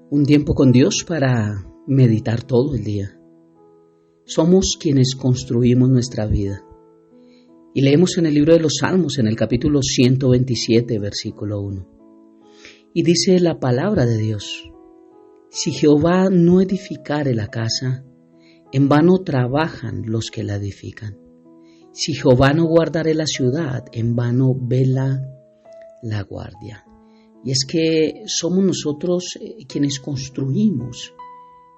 Un tiempo con Dios para meditar todo el día. Somos quienes construimos nuestra vida. Y leemos en el libro de los Salmos, en el capítulo 127, versículo 1. Y dice la palabra de Dios: si Jehová no edificare la casa, en vano trabajan los que la edifican. Si Jehová no guardare la ciudad, en vano vela la guardia. Y es que somos nosotros quienes construimos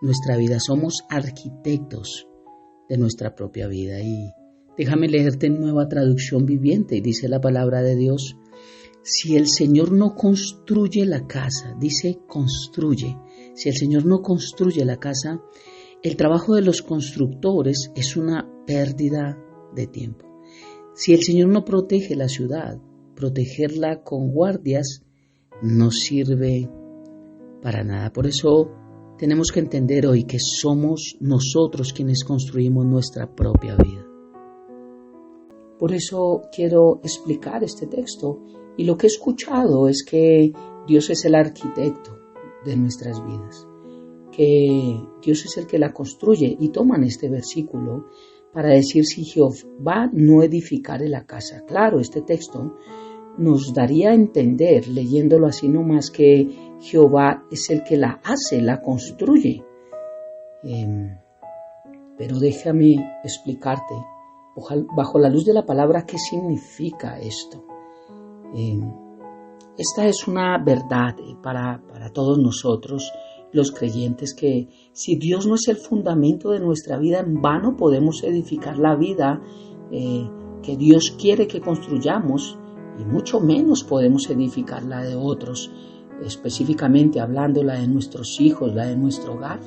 nuestra vida, somos arquitectos de nuestra propia vida. Y déjame leerte en Nueva Traducción Viviente, y dice la palabra de Dios: si el Señor no construye la casa, dice construye, si el Señor no construye la casa, el trabajo de los constructores es una pérdida de tiempo. Si el Señor no protege la ciudad, protegerla con guardias no sirve para nada. Por eso tenemos que entender hoy que somos nosotros quienes construimos nuestra propia vida. Por eso quiero explicar este texto, y lo que he escuchado es que Dios es el arquitecto de nuestras vidas, que Dios es el que la construye, y toman este versículo para decir: si Jehová no edificare la casa. Claro, este texto nos daría a entender, leyéndolo así nomás, que Jehová es el que la hace, la construye. Pero déjame explicarte, bajo la luz de la palabra, qué significa esto. Esta es una verdad para todos nosotros, los creyentes, que si Dios no es el fundamento de nuestra vida, en vano podemos edificar la vida que Dios quiere que construyamos, y mucho menos podemos edificar la de otros, específicamente hablando la de nuestros hijos, la de nuestro hogar.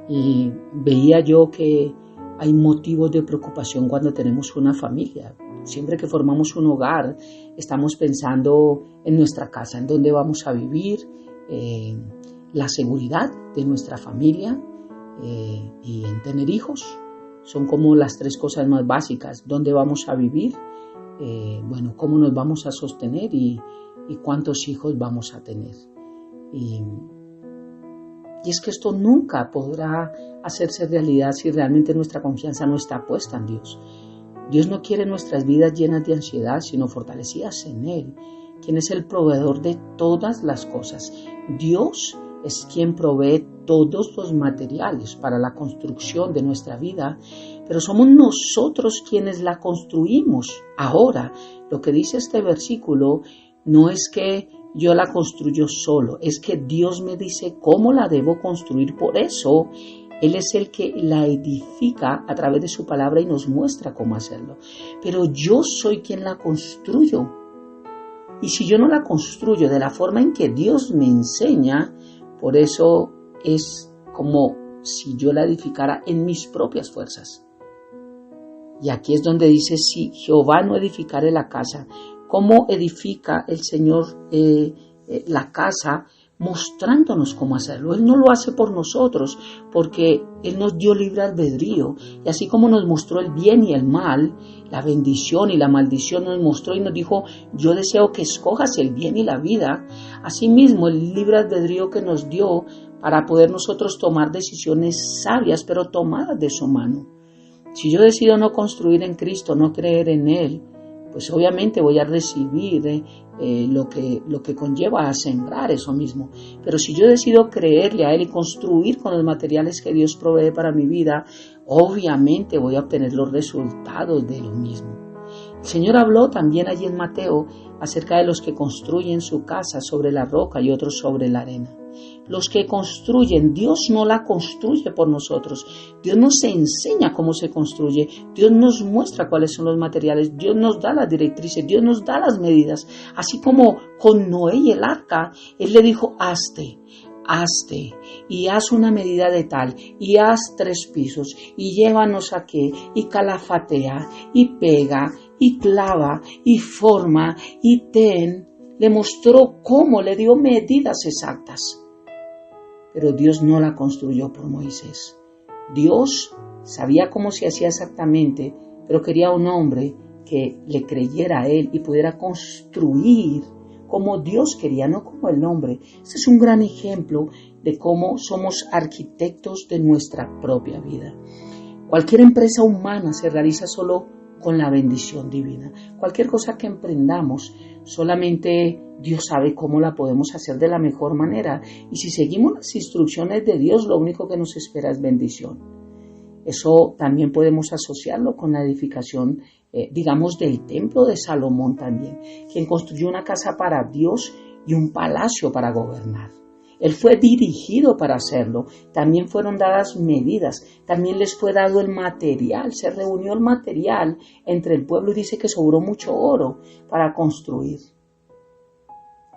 Y veía yo que hay motivos de preocupación cuando tenemos una familia. Siempre que formamos un hogar, estamos pensando en nuestra casa, en dónde vamos a vivir, la seguridad de nuestra familia y en tener hijos. Son como las tres cosas más básicas: dónde vamos a vivir, cómo nos vamos a sostener y cuántos hijos vamos a tener. Y es que esto nunca podrá hacerse realidad si realmente nuestra confianza no está puesta en Dios. Dios no quiere nuestras vidas llenas de ansiedad, sino fortalecidas en Él, quien es el proveedor de todas las cosas. Dios es quien provee todos los materiales para la construcción de nuestra vida, pero somos nosotros quienes la construimos. Ahora, lo que dice este versículo no es que yo la construyo solo, es que Dios me dice cómo la debo construir. Por eso Él es el que la edifica a través de su palabra y nos muestra cómo hacerlo. Pero yo soy quien la construyo. Y si yo no la construyo de la forma en que Dios me enseña, por eso es como si yo la edificara en mis propias fuerzas. Y aquí es donde dice: si Jehová no edificare la casa. ¿Cómo edifica el Señor la casa? Mostrándonos cómo hacerlo. Él no lo hace por nosotros, porque Él nos dio libre albedrío, y así como nos mostró el bien y el mal, la bendición y la maldición, nos mostró y nos dijo: yo deseo que escojas el bien y la vida. Asimismo, el libre albedrío que nos dio para poder nosotros tomar decisiones sabias, pero tomadas de su mano. Si yo decido no construir en Cristo, no creer en Él, pues obviamente voy a recibir lo que conlleva a sembrar eso mismo. Pero si yo decido creerle a Él y construir con los materiales que Dios provee para mi vida, obviamente voy a obtener los resultados de lo mismo. El Señor habló también allí en Mateo acerca de los que construyen su casa sobre la roca y otros sobre la arena. Los que construyen, Dios no la construye por nosotros. Dios nos enseña cómo se construye. Dios nos muestra cuáles son los materiales. Dios nos da las directrices. Dios nos da las medidas. Así como con Noé y el arca, Él le dijo: hazte, y haz una medida de tal, y haz 3 pisos, y llévanos aquí, y calafatea, y pega, y clava, y forma, y ten. Le mostró cómo, le dio medidas exactas. Pero Dios no la construyó por Moisés. Dios sabía cómo se hacía exactamente, pero quería un hombre que le creyera a Él y pudiera construir como Dios quería, no como el hombre. Este es un gran ejemplo de cómo somos arquitectos de nuestra propia vida. Cualquier empresa humana se realiza solo con la bendición divina. Cualquier cosa que emprendamos, solamente Dios sabe cómo la podemos hacer de la mejor manera. Y si seguimos las instrucciones de Dios, lo único que nos espera es bendición. Eso también podemos asociarlo con la edificación, digamos, del templo de Salomón también, quien construyó una casa para Dios y un palacio para gobernar. Él fue dirigido para hacerlo, también fueron dadas medidas, también les fue dado el material, se reunió el material entre el pueblo y dice que sobró mucho oro para construir.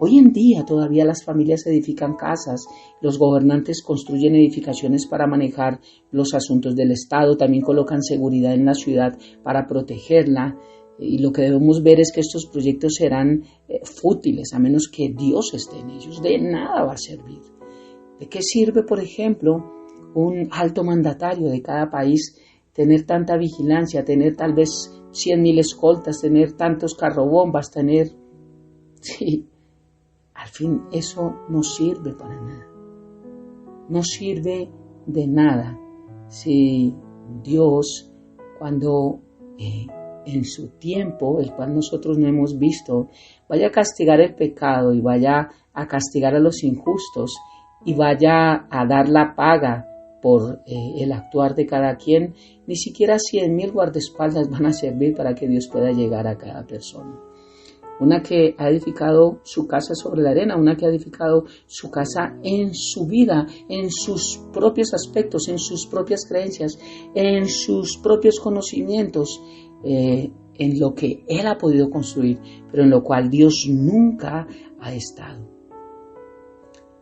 Hoy en día todavía las familias edifican casas, los gobernantes construyen edificaciones para manejar los asuntos del Estado, también colocan seguridad en la ciudad para protegerla. Y lo que debemos ver es que estos proyectos serán fútiles a menos que Dios esté en ellos. De nada va a servir. ¿De qué sirve, por ejemplo, un alto mandatario de cada país tener tanta vigilancia, tener tal vez 100,000 escoltas, tener tantos carrobombas, tener... Sí, al fin eso no sirve para nada. No sirve de nada si Dios, cuando... en su tiempo, el cual nosotros no hemos visto, vaya a castigar el pecado y vaya a castigar a los injustos y vaya a dar la paga por el actuar de cada quien, ni siquiera 100,000 guardaespaldas van a servir para que Dios pueda llegar a cada persona. Una que ha edificado su casa sobre la arena, una que ha edificado su casa en su vida, en sus propios aspectos, en sus propias creencias, en sus propios conocimientos, en lo que él ha podido construir, pero en lo cual Dios nunca ha estado.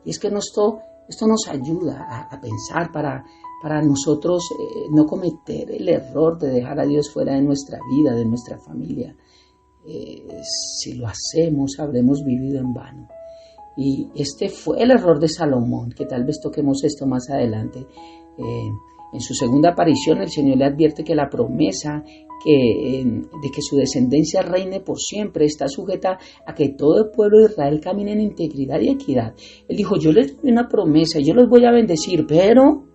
Y es que esto nos ayuda a pensar para nosotros no cometer el error de dejar a Dios fuera de nuestra vida, de nuestra familia. Si lo hacemos, habremos vivido en vano. Y este fue el error de Salomón, que tal vez toquemos esto más adelante. En su segunda aparición, el Señor le advierte que la promesa de que su descendencia reine por siempre está sujeta a que todo el pueblo de Israel camine en integridad y equidad. Él dijo, yo les doy una promesa, yo los voy a bendecir, pero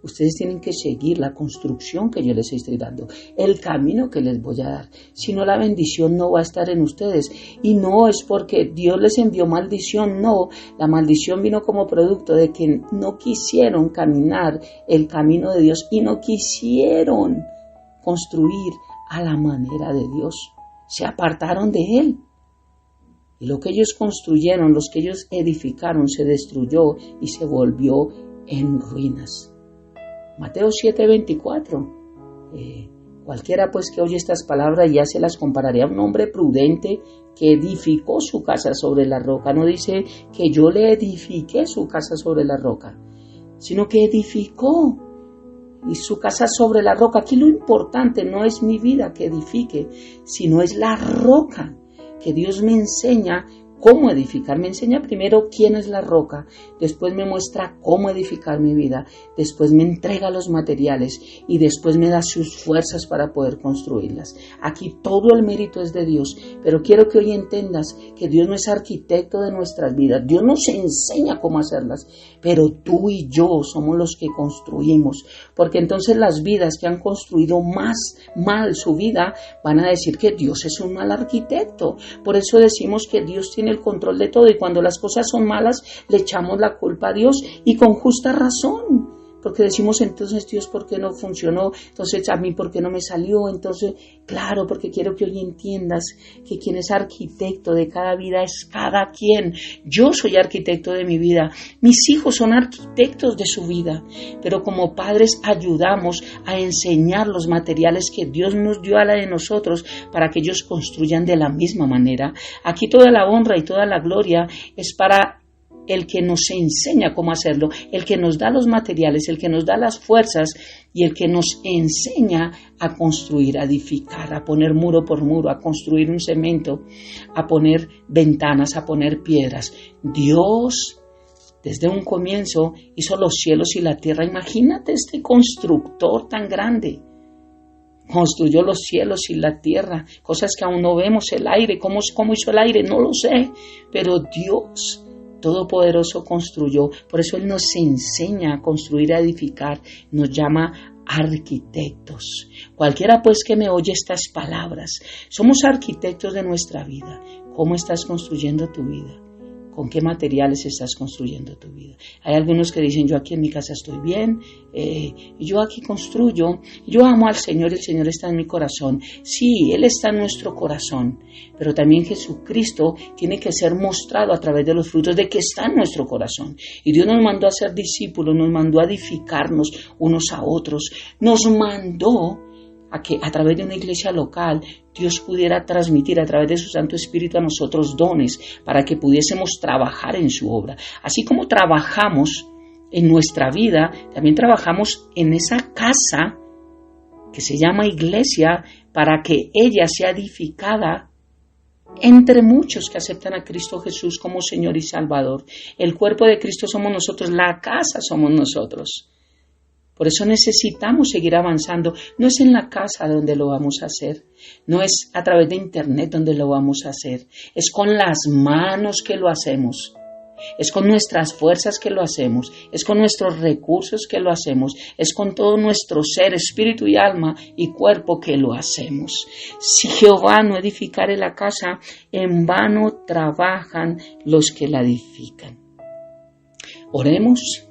ustedes tienen que seguir la construcción que yo les estoy dando, el camino que les voy a dar. Si no, la bendición no va a estar en ustedes. Y no es porque Dios les envió maldición, no. La maldición vino como producto de que no quisieron caminar el camino de Dios y no quisieron construir a la manera de Dios. Se apartaron de Él. Y lo que ellos construyeron, los que ellos edificaron, se destruyó y se volvió en ruinas. Mateo 7:24. Cualquiera pues que oye estas palabras ya se las compararé a un hombre prudente que edificó su casa sobre la roca. No dice que yo le edifiqué su casa sobre la roca, sino que edificó y su casa sobre la roca. Aquí lo importante no es mi vida que edifique, sino es la roca que Dios me enseña cómo edificar. Me enseña primero quién es la roca, después me muestra cómo edificar mi vida, después me entrega los materiales y después me da sus fuerzas para poder construirlas. Aquí todo el mérito es de Dios, pero quiero que hoy entiendas que Dios no es arquitecto de nuestras vidas. Dios nos enseña cómo hacerlas, pero tú y yo somos los que construimos, porque entonces las vidas que han construido más mal su vida van a decir que Dios es un mal arquitecto. Por eso decimos que Dios tiene el control de todo y cuando las cosas son malas le echamos la culpa a Dios y con justa razón, porque decimos entonces Dios ¿por qué no funcionó? Entonces a mí ¿por qué no me salió? Entonces claro, porque quiero que hoy entiendas que quien es arquitecto de cada vida es cada quien. Yo soy arquitecto de mi vida, mis hijos son arquitectos de su vida, pero como padres ayudamos a enseñar los materiales que Dios nos dio a la de nosotros para que ellos construyan de la misma manera. Aquí toda la honra y toda la gloria es para el que nos enseña cómo hacerlo, el que nos da los materiales, el que nos da las fuerzas y el que nos enseña a construir, a edificar, a poner muro por muro, a construir un cemento, a poner ventanas, a poner piedras. Dios, desde un comienzo, hizo los cielos y la tierra. Imagínate este constructor tan grande construyó los cielos y la tierra, cosas que aún no vemos, el aire, cómo hizo el aire, no lo sé, pero Dios Todopoderoso construyó. Por eso Él nos enseña a construir, a edificar, nos llama arquitectos. Cualquiera pues que me oye estas palabras, somos arquitectos de nuestra vida. ¿Cómo estás construyendo tu vida? ¿Con qué materiales estás construyendo tu vida? Hay algunos que dicen, yo aquí en mi casa estoy bien, yo aquí construyo, yo amo al Señor, el Señor está en mi corazón. Sí, Él está en nuestro corazón, pero también Jesucristo tiene que ser mostrado a través de los frutos de que está en nuestro corazón. Y Dios nos mandó a ser discípulos, nos mandó a edificarnos unos a otros, nos mandó a que a través de una iglesia local Dios pudiera transmitir a través de su Santo Espíritu a nosotros dones para que pudiésemos trabajar en su obra. Así como trabajamos en nuestra vida, también trabajamos en esa casa que se llama iglesia para que ella sea edificada entre muchos que aceptan a Cristo Jesús como Señor y Salvador. El cuerpo de Cristo somos nosotros, la casa somos nosotros. Por eso necesitamos seguir avanzando. No es en la casa donde lo vamos a hacer. No es a través de internet donde lo vamos a hacer. Es con las manos que lo hacemos. Es con nuestras fuerzas que lo hacemos. Es con nuestros recursos que lo hacemos. Es con todo nuestro ser, espíritu y alma y cuerpo que lo hacemos. Si Jehová no edificare la casa, en vano trabajan los que la edifican. Oremos.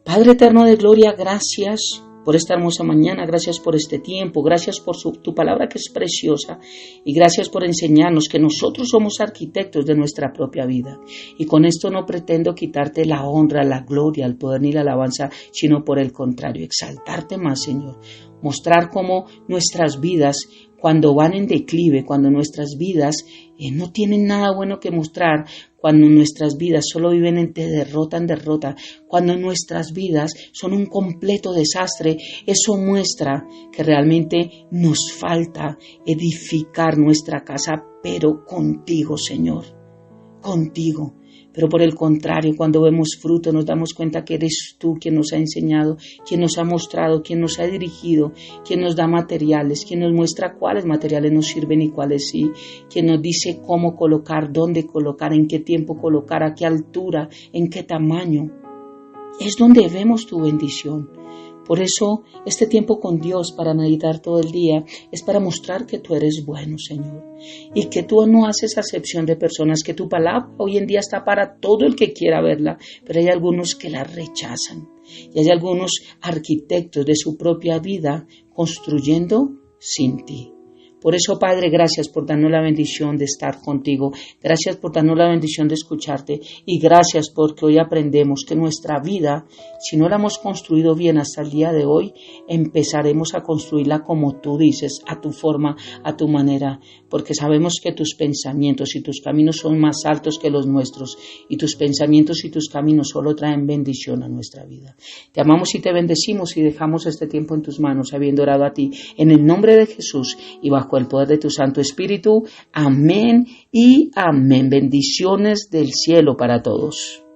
Padre eterno de gloria, gracias por esta hermosa mañana, gracias por este tiempo, gracias por tu palabra que es preciosa y gracias por enseñarnos que nosotros somos arquitectos de nuestra propia vida. Y con esto no pretendo quitarte la honra, la gloria, el poder ni la alabanza, sino por el contrario, exaltarte más, Señor. Mostrar cómo nuestras vidas, cuando van en declive, cuando nuestras vidas no tienen nada bueno que mostrar, cuando nuestras vidas solo viven entre derrota en derrota, cuando nuestras vidas son un completo desastre, eso muestra que realmente nos falta edificar nuestra casa, pero contigo, Señor, contigo. Pero por el contrario, cuando vemos fruto, nos damos cuenta que eres tú quien nos ha enseñado, quien nos ha mostrado, quien nos ha dirigido, quien nos da materiales, quien nos muestra cuáles materiales nos sirven y cuáles sí, quien nos dice cómo colocar, dónde colocar, en qué tiempo colocar, a qué altura, en qué tamaño. Es donde vemos tu bendición. Por eso, este tiempo con Dios para meditar todo el día es para mostrar que tú eres bueno, Señor, y que tú no haces acepción de personas, que tu palabra hoy en día está para todo el que quiera verla, pero hay algunos que la rechazan, y hay algunos arquitectos de su propia vida construyendo sin ti. Por eso, Padre, gracias por darnos la bendición de estar contigo. Gracias por darnos la bendición de escucharte. Y gracias porque hoy aprendemos que nuestra vida, si no la hemos construido bien hasta el día de hoy, empezaremos a construirla como tú dices, a tu forma, a tu manera. Porque sabemos que tus pensamientos y tus caminos son más altos que los nuestros. Y tus pensamientos y tus caminos solo traen bendición a nuestra vida. Te amamos y te bendecimos y dejamos este tiempo en tus manos, habiendo orado a ti. En el nombre de Jesús y bajo el poder de tu Santo Espíritu. Amén y amén. Bendiciones del cielo para todos.